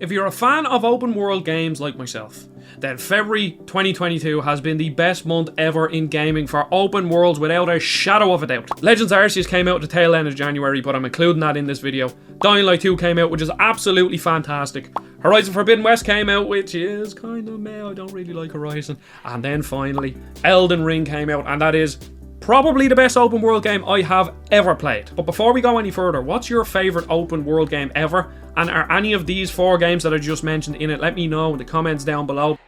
If you're a fan of open world games like myself, then February 2022 has been the best month ever in gaming for open worlds without a shadow of a doubt. Legends Arceus came out at the tail end of January, but I'm including that in this video. Dying Light 2 came out, which is absolutely fantastic. Horizon Forbidden West came out, which is kind of meh, I don't really like Horizon. And then finally, Elden Ring came out, and that is probably the best open world game I have ever played. But before we go any further, what's your favourite open world game ever? And are any of these 4 games that I just mentioned in it? Let me know in the comments down below.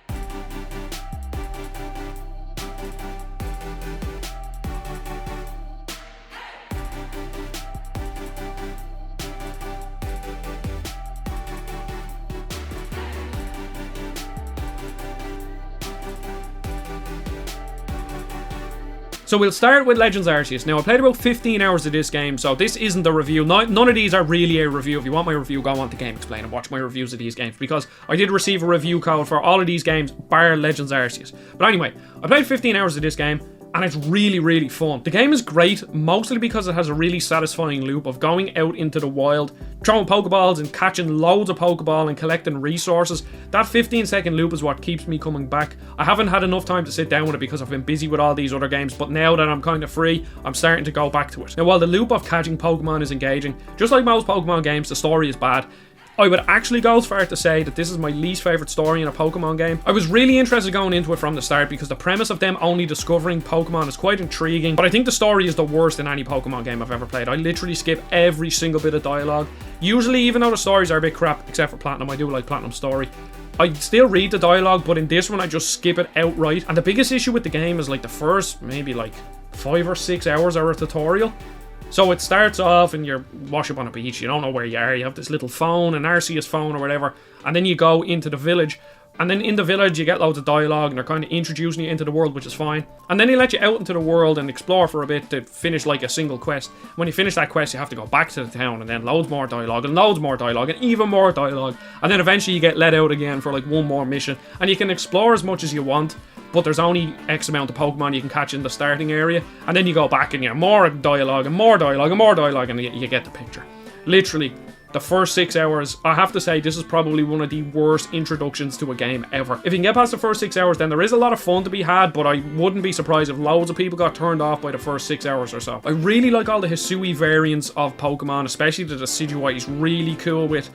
So we'll start with Legends Arceus. Now, I played about 15 hours of this game, so this isn't a review. None of these are really a review. If you want my review, go on to GameXplain and watch my reviews of these games, because I did receive a review code for all of these games, bar Legends Arceus. But anyway, I played 15 hours of this game, and it's really, really fun. The game is great, mostly because it has a really satisfying loop of going out into the wild, throwing Pokeballs and catching loads of Pokeball and collecting resources. That 15-second loop is what keeps me coming back. I haven't had enough time to sit down with it because I've been busy with all these other games, but now that I'm kind of free, I'm starting to go back to it. Now, while the loop of catching Pokemon is engaging, just like most Pokemon games, the story is bad. I would actually go as far to say that this is my least favourite story in a Pokemon game. I was really interested going into it from the start because the premise of them only discovering Pokemon is quite intriguing, but I think the story is the worst in any Pokemon game I've ever played. I literally skip every single bit of dialogue. Usually, even though the stories are a bit crap, except for Platinum, I do like Platinum's story, I still read the dialogue, but in this one I just skip it outright. And the biggest issue with the game is like the first maybe like 5 or 6 hours are a tutorial. So it starts off and you're wash up on a beach, you don't know where you are, you have this little phone, an Arceus phone or whatever, and then you go into the village, and then in the village you get loads of dialogue and they're kind of introducing you into the world, which is fine. And then they let you out into the world and explore for a bit to finish like a single quest. When you finish that quest, you have to go back to the town, and then loads more dialogue and loads more dialogue and even more dialogue. And then eventually you get let out again for like one more mission, and you can explore as much as you want, but there's only X amount of Pokemon you can catch in the starting area, and then you go back and you have more dialogue and more dialogue and more dialogue, and you get the picture. Literally, the first 6 hours, I have to say, this is probably one of the worst introductions to a game ever. If you can get past the first 6 hours, then there is a lot of fun to be had, but I wouldn't be surprised if loads of people got turned off by the first 6 hours or so. I really like all the Hisui variants of Pokemon, especially the Decidueye is really cool with,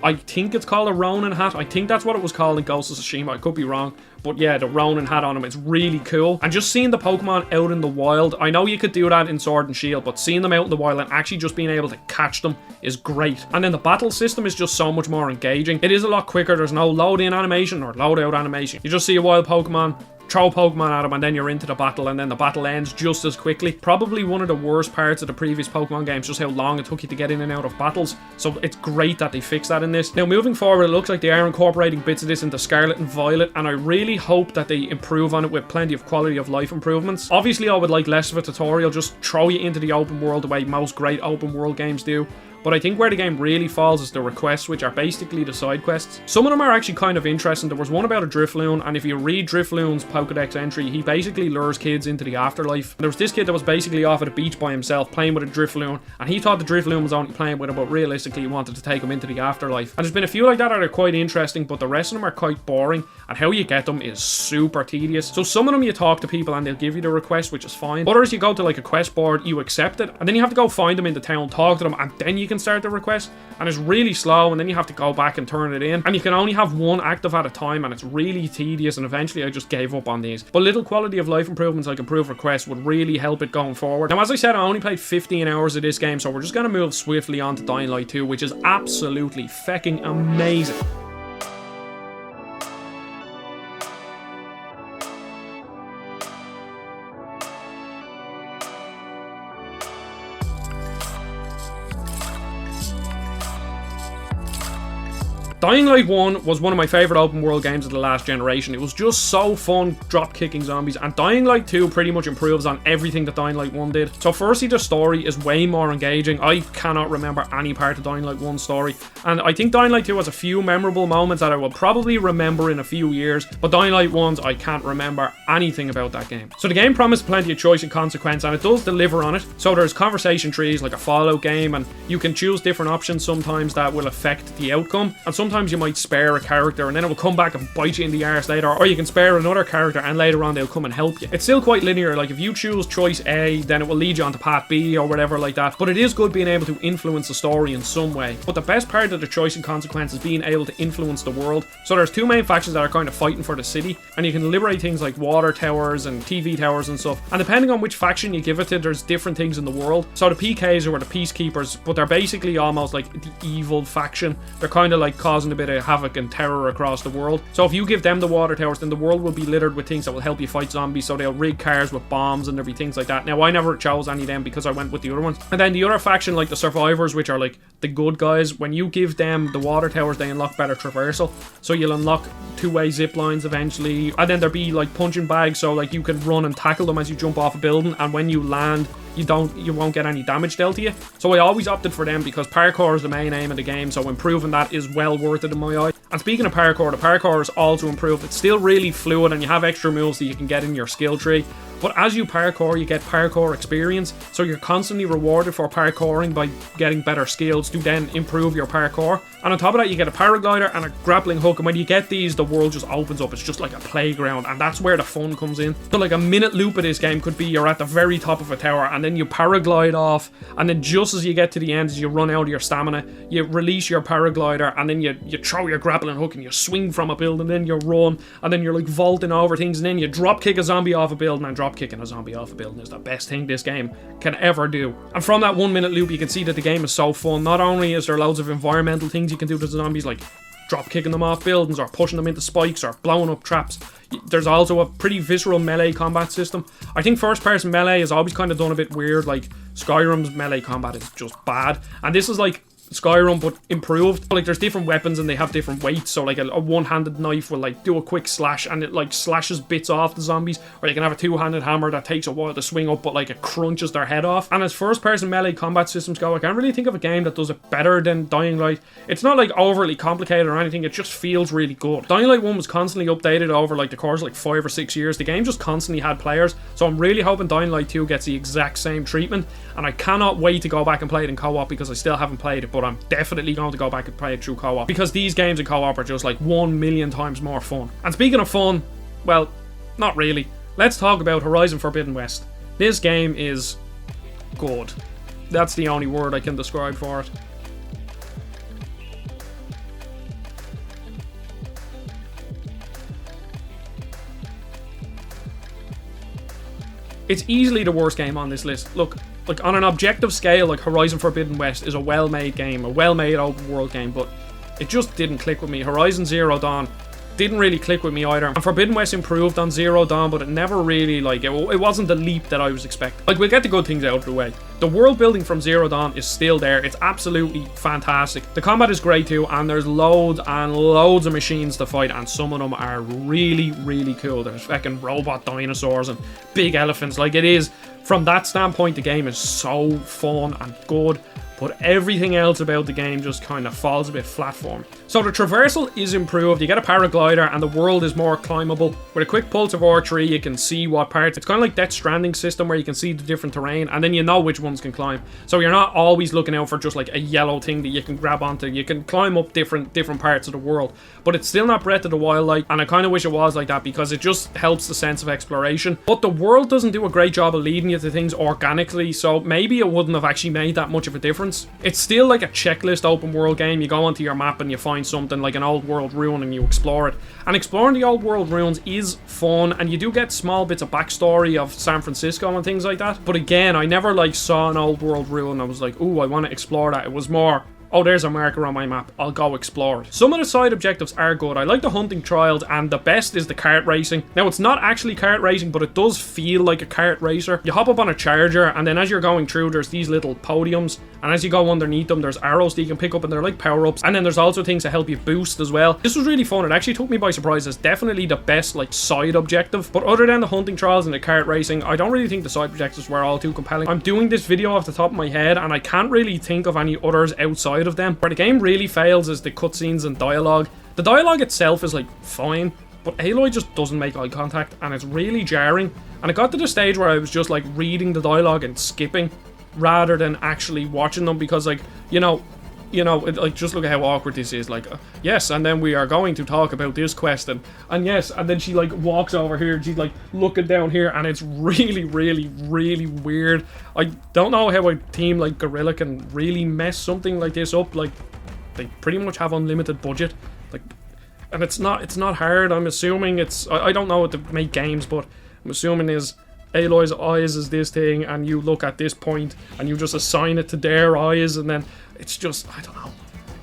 I think it's called a Ronin hat. I think that's what it was called in Ghost of Tsushima. I could be wrong. But yeah, the Ronin hat on him, it's really cool. And just seeing the Pokemon out in the wild, I know you could do that in Sword and Shield, but seeing them out in the wild and actually just being able to catch them is great. And then the battle system is just so much more engaging. It is a lot quicker. There's no load-in animation or load-out animation. You just see a wild Pokemon, throw Pokemon at him, and then you're into the battle, and then the battle ends just as quickly. Probably one of the worst parts of the previous Pokemon games, just how long it took you to get in and out of battles. So it's great that they fixed that in this. Now, moving forward, it looks like they are incorporating bits of this into Scarlet and Violet, and I really hope that they improve on it with plenty of quality of life improvements. Obviously, I would like less of a tutorial, just throw you into the open world the way most great open world games do. But I think where the game really falls is the requests, which are basically the side quests. Some of them are actually kind of interesting. There was one about a Drifloon, and if you read Drifloon's Pokedex entry, he basically lures kids into the afterlife. There was this kid that was basically off at a beach by himself playing with a Drifloon, and he thought the Drifloon was only playing with him, but realistically he wanted to take him into the afterlife. And there's been a few like that are quite interesting, but the rest of them are quite boring, and how you get them is super tedious. So some of them you talk to people and they'll give you the request, which is fine. Others you go to like a quest board, you accept it, and then you have to go find them in the town, talk to them, and then you can start the request, and it's really slow, and then you have to go back and turn it in, and you can only have one active at a time, and it's really tedious, and eventually I just gave up on these. But little quality of life improvements like improved requests would really help it going forward. Now, as I said, I only played 15 hours of this game, so we're just going to move swiftly on to Dying Light 2, which is absolutely fecking amazing. Dying Light 1 was one of my favourite open world games of the last generation. It was just so fun drop kicking zombies, and Dying Light 2 pretty much improves on everything that Dying Light 1 did. So firstly, the story is way more engaging. I cannot remember any part of Dying Light 1's story, and I think Dying Light 2 has a few memorable moments that I will probably remember in a few years, but Dying Light 1's I can't remember anything about that game. So the game promised plenty of choice and consequence, and it does deliver on it. So there's conversation trees like a Fallout game, and you can choose different options sometimes that will affect the outcome, and sometimes sometimes you might spare a character and then it will come back and bite you in the arse later, or you can spare another character and later on they'll come and help you. It's still quite linear, like if you choose choice A, then it will lead you onto path B or whatever like that, but it is good being able to influence the story in some way. But the best part of the choice and consequence is being able to influence the world. So there's two main factions that are kind of fighting for the city, and you can liberate things like water towers and TV towers and stuff, and depending on which faction you give it to, there's different things in the world. So the PKs are the peacekeepers, but they're basically almost like the evil faction. They're kind of like causing a bit of havoc and terror across the world. So if you give them the water towers, then the world will be littered with things that will help you fight zombies. So they'll rig cars with bombs and there'll be things like that. Now I never chose any of them because I went with the other ones. And then the other faction, like the survivors, which are like the good guys, when you give them the water towers, they unlock better traversal. So you'll unlock two-way zip lines eventually, and then there'll be like punching bags, so like you can run and tackle them as you jump off a building, and when you land you won't get any damage dealt to you. So I always opted for them because parkour is the main aim of the game, so improving that is well worth it in my eye. And speaking of parkour, the parkour is also improved. It's still really fluid and you have extra moves that you can get in your skill tree. But as you parkour, you get parkour experience, so you're constantly rewarded for parkouring by getting better skills to then improve your parkour. And on top of that, you get a paraglider and a grappling hook, and when you get these, the world just opens up. It's just like a playground, and that's where the fun comes in. So like a minute loop of this game could be you're at the very top of a tower, and then you paraglide off, and then just as you get to the end, as you run out of your stamina, you release your paraglider, and then you throw your grappling hook, and you swing from a building, then you run, and then you're like vaulting over things, and then you drop kick a zombie off a building, and drop kicking a zombie off a building is the best thing this game can ever do. And from that 1 minute loop, you can see that the game is so fun. Not only is there loads of environmental things you can do to the zombies, like drop kicking them off buildings or pushing them into spikes or blowing up traps, there's also a pretty visceral melee combat system. I think first person melee has always kind of done a bit weird. Like Skyrim's melee combat is just bad, and this is like Skyrim but improved. Like there's different weapons and they have different weights, so like a one-handed knife will like do a quick slash and it like slashes bits off the zombies, or you can have a two-handed hammer that takes a while to swing up but like it crunches their head off. And as first person melee combat systems go, I can't really think of a game that does it better than Dying Light. It's not like overly complicated or anything, it just feels really good. Dying Light 1 was constantly updated over like the course of like 5 or 6 years. The game just constantly had players, so I'm really hoping Dying Light 2 gets the exact same treatment, and I cannot wait to go back and play it in co-op because I still haven't played it, but I'm definitely going to go back and play it through co-op because these games in co-op are just like 1,000,000 times more fun. And speaking of fun, well, not really. Let's talk about Horizon Forbidden West. This game is good. That's the only word I can describe for it. It's easily the worst game on this list. Look, like on an objective scale, like Horizon Forbidden West is a well-made game, a well-made open world game, but it just didn't click with me. Horizon Zero Dawn didn't really click with me either. And Forbidden West improved on Zero Dawn, but it never really, like, it wasn't the leap that I was expecting. Like, we'll get the good things out of the way. The world building from Zero Dawn is still there. It's absolutely fantastic. The combat is great too, and there's loads and loads of machines to fight, and some of them are really, really cool. There's fucking robot dinosaurs and big elephants. Like, it is, from that standpoint, the game is so fun and good, but everything else about the game just kind of falls a bit flat for me. So the traversal is improved, you get a paraglider and the world is more climbable. With a quick pulse of R3 you can see what parts, it's kind of like Death Stranding system where you can see the different terrain and then you know which ones can climb. So you're not always looking out for just like a yellow thing that you can grab onto, you can climb up different parts of the world. But it's still not Breath of the Wild like, and I kind of wish it was like that because it just helps the sense of exploration. But the world doesn't do a great job of leading you to things organically, so maybe it wouldn't have actually made that much of a difference. It's still like a checklist open world game. You go onto your map and you find something like an old world ruin and you explore it. And exploring the old world ruins is fun, and you do get small bits of backstory of San Francisco and things like that. But again, I never like saw an old world ruin and I was like, ooh, I want to explore that. It was more, oh, there's a marker on my map, I'll go explore it. Some of the side objectives are good. I like the hunting trials, and the best is the kart racing. Now, it's not actually kart racing, but it does feel like a kart racer. You hop up on a charger, and then as you're going through, there's these little podiums, and as you go underneath them, there's arrows that you can pick up, and they're like power-ups. And then there's also things to help you boost as well. This was really fun. It actually took me by surprise. It's definitely the best, like, side objective. But other than the hunting trials and the kart racing, I don't really think the side objectives were all too compelling. I'm doing this video off the top of my head, and I can't really think of any others outside of them. Where the game really fails is the cutscenes and dialogue. The dialogue itself is like fine, but Aloy just doesn't make eye contact and it's really jarring. And it got to the stage where I was just like reading the dialogue and skipping rather than actually watching them, because, like, you know, you know, like, just look at how awkward this is. Like, yes, and then we are going to talk about this quest, and yes, and then she, like, walks over here, and she's, like, looking down here, and it's really, really, really weird. I don't know how a team like Guerrilla can really mess something like this up. Like, they pretty much have unlimited budget, like, and it's not hard. I'm assuming I don't know what to make games, but I'm assuming is Aloy's eyes is this thing, and you look at this point, and you just assign it to their eyes, and then it's just, I don't know.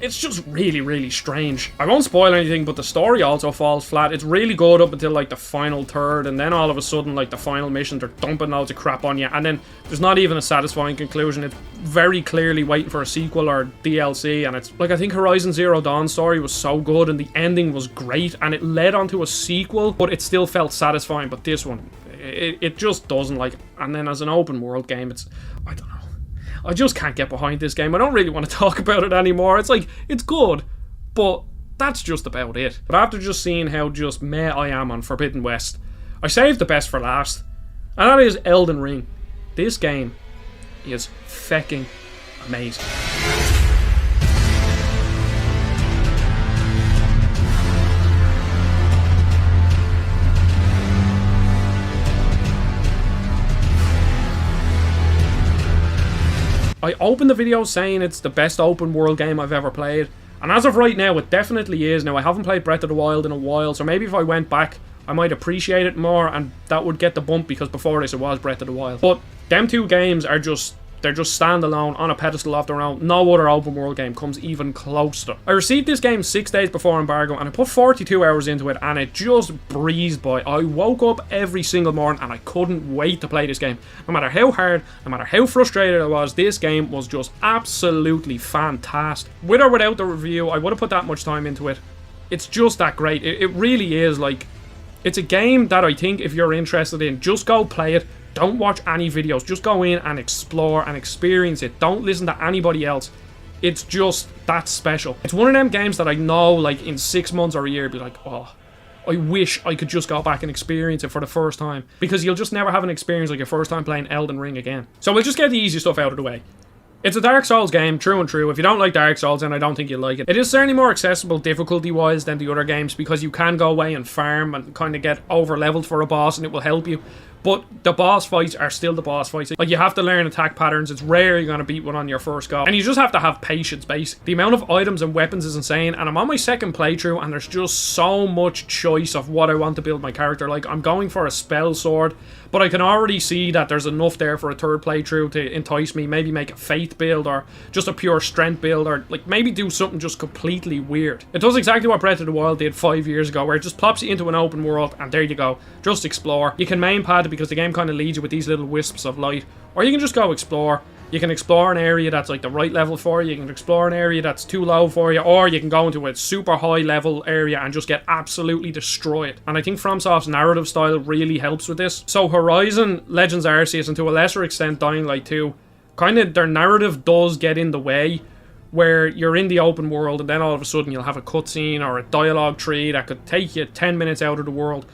It's just really, really strange. I won't spoil anything, but the story also falls flat. It's really good up until, like, the final third, and then all of a sudden, like, the final mission, they're dumping loads of crap on you, and then there's not even a satisfying conclusion. It's very clearly waiting for a sequel or DLC, and it's, like, I think Horizon Zero Dawn's story was so good, and the ending was great, and it led on to a sequel, but it still felt satisfying. But this one, it just doesn't, like, and then as an open world game, it's, I don't know. I just can't get behind this game. I don't really want to talk about it anymore. It's like, it's good, but that's just about it. But after just seeing how just meh I am on Forbidden West, I saved the best for last, and that is Elden Ring. This game is fecking amazing. I opened the video saying it's the best open world game I've ever played, and as of right now it definitely is. Now, I haven't played Breath of the Wild in a while, so maybe if I went back I might appreciate it more, and that would get the bump, because before this it was Breath of the Wild. But them two games are just, they're just standalone on a pedestal of their own. No other open world game comes even close to it. I received this game 6 days before embargo, and I put 42 hours into it, and it just breezed by. I woke up every single morning and I couldn't wait to play this game. No matter how hard, no matter how frustrated I was, this game was just absolutely fantastic. With or without the review, I would have put that much time into it. It's just that great. It really is. Like, it's a game that I think if you're interested in, just go play it. Don't watch any videos. Just go in and explore and experience it. Don't listen to anybody else. It's just that special. It's one of them games that I know, like, in 6 months or a year, be like, oh, I wish I could just go back and experience it for the first time. Because you'll just never have an experience like your first time playing Elden Ring again. So we'll just get the easy stuff out of the way. It's a Dark Souls game, true and true. If you don't like Dark Souls, then I don't think you'll like it. It is certainly more accessible difficulty-wise than the other games, because you can go away and farm and kind of get over-leveled for a boss, and it will help you. But the boss fights are still the boss fights. Like, you have to learn attack patterns. It's rare you're going to beat one on your first go. And you just have to have patience, basically. The amount of items and weapons is insane. And I'm on my second playthrough, and there's just so much choice of what I want to build my character. Like, I'm going for a spell sword, but I can already see that there's enough there for a third playthrough to entice me. Maybe make a faith build, or just a pure strength build, or, like, maybe do something just completely weird. It does exactly what Breath of the Wild did 5 years ago, where it just plops you into an open world, and there you go. Just explore. You can mainpad it, because the game kind of leads you with these little wisps of light, or you can just go explore. You can explore an area that's like the right level for you, you can explore an area that's too low for you, or you can go into a super high level area and just get absolutely destroyed. And I think FromSoft's narrative style really helps with this. So Horizon, Legends Arceus, and to a lesser extent Dying Light 2, kind of their narrative does get in the way, where you're in the open world and then all of a sudden you'll have a cutscene or a dialogue tree that could take you 10 minutes out of the world.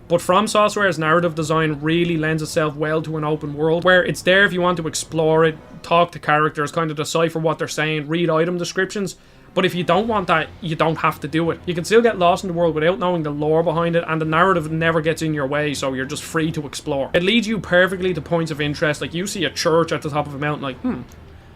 But From Software's narrative design really lends itself well to an open world, where it's there if you want to explore it, talk to characters, kind of decipher what they're saying, read item descriptions. But if you don't want that, you don't have to do it. You can still get lost in the world without knowing the lore behind it, and the narrative never gets in your way, so you're just free to explore. It leads you perfectly to points of interest. Like, you see a church at the top of a mountain, like,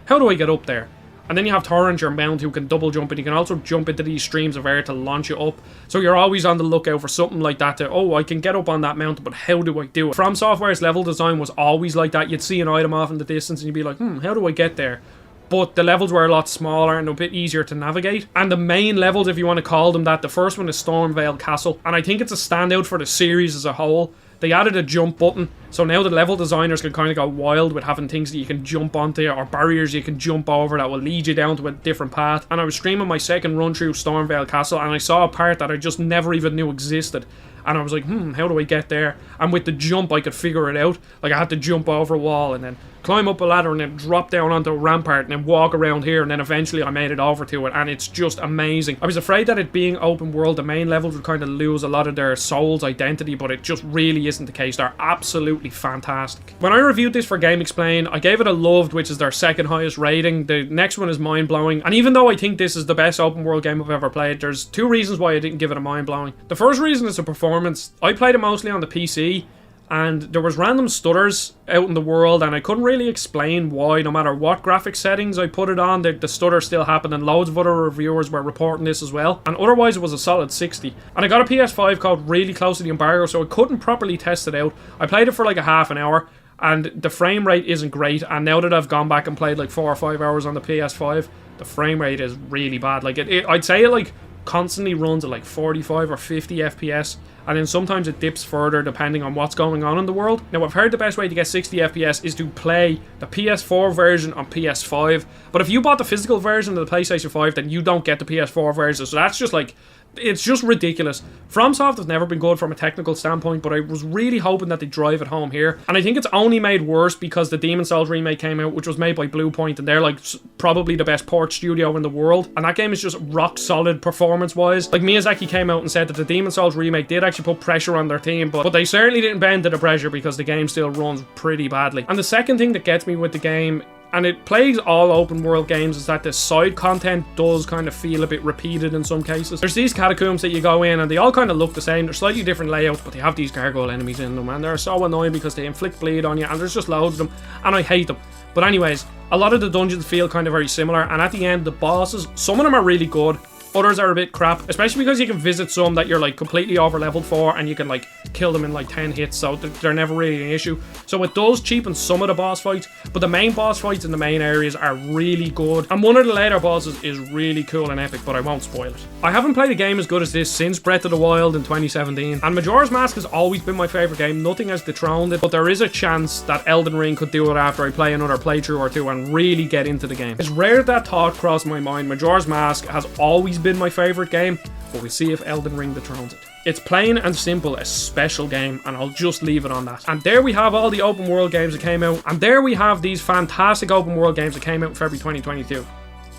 how do I get up there? And then you have Torrent, your mount, who can double jump, and you can also jump into these streams of air to launch you up. So you're always on the lookout for something like that to, oh, I can get up on that mountain, but how do I do it? From Software's level design was always like that. You'd see an item off in the distance and you'd be like, how do I get there? But the levels were a lot smaller and a bit easier to navigate. And the main levels, if you want to call them that, the first one is Stormvale Castle, and I think it's a standout for the series as a whole. They added a jump button, so now the level designers can kind of go wild with having things that you can jump onto, or barriers you can jump over that will lead you down to a different path. And I was streaming my second run through Stormvale Castle, and I saw a part that I just never even knew existed. And I was like, how do I get there? And with the jump, I could figure it out. Like, I had to jump over a wall and then climb up a ladder and then drop down onto a rampart and then walk around here, and then eventually I made it over to it, and it's just amazing. I was afraid that it being open world, the main levels would kind of lose a lot of their soul's identity, but it just really isn't the case. They're absolutely fantastic. When I reviewed this for GameXplain, I gave it a loved, which is their second highest rating. The next one is mind-blowing, and even though I think this is the best open world game I've ever played, there's two reasons why I didn't give it a mind-blowing. The first reason is the performance. I played it mostly on the PC, and there was random stutters out in the world, and I couldn't really explain why. No matter what graphic settings I put it on, the stutter still happened, and loads of other reviewers were reporting this as well. And otherwise it was a solid 60. And I got a PS5 code really close to the embargo, so I couldn't properly test it out. I played it for like a half an hour, and the frame rate isn't great. And now that I've gone back and played like 4 or 5 hours on the PS5, the frame rate is really bad. Like I'd say it like constantly runs at like 45 or 50 FPS, and then sometimes it dips further depending on what's going on in the world. Now, I've heard the best way to get 60 FPS is to play the PS4 version on PS5, but if you bought the physical version of the PlayStation 5, then you don't get the PS4 version, so that's just like, it's just ridiculous. FromSoft has never been good from a technical standpoint, but I was really hoping that they'd drive it home here. And I think it's only made worse because the Demon's Souls remake came out, which was made by Bluepoint, and they're like probably the best port studio in the world. And that game is just rock solid performance-wise. Like, Miyazaki came out and said that the Demon's Souls remake did actually put pressure on their team, but they certainly didn't bend to the pressure because the game still runs pretty badly. And the second thing that gets me with the game, and it plagues all open world games, is that the side content does kind of feel a bit repeated in some cases. There's these catacombs that you go in and they all kind of look the same. They're slightly different layouts, but they have these gargoyle enemies in them, and they're so annoying because they inflict bleed on you, and there's just loads of them, and I hate them. But anyways, a lot of the dungeons feel kind of very similar, and at the end, the bosses, some of them are really good. Others are a bit crap, especially because you can visit some that you're like completely over leveled for, and you can like kill them in like 10 hits, so they're never really an issue. So it does cheapen some of the boss fights, but the main boss fights in the main areas are really good, and one of the later bosses is really cool and epic, but I won't spoil it. I haven't played a game as good as this since Breath of the Wild in 2017, and Majora's Mask has always been my favourite game. Nothing has dethroned it, but there is a chance that Elden Ring could do it after I play another playthrough or two and really get into the game. It's rare that thought crossed my mind. Majora's Mask has always been my favourite game, but we'll see if Elden Ring dethrones it. It's plain and simple a special game, and I'll just leave it on that. And there we have all the open world games that came out, and there we have these fantastic open world games that came out in February 2022,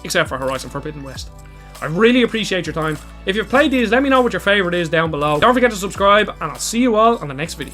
except for Horizon Forbidden West. I really appreciate your time. If you've played these, let me know what your favourite is down below. Don't forget to subscribe, and I'll see you all on the next video.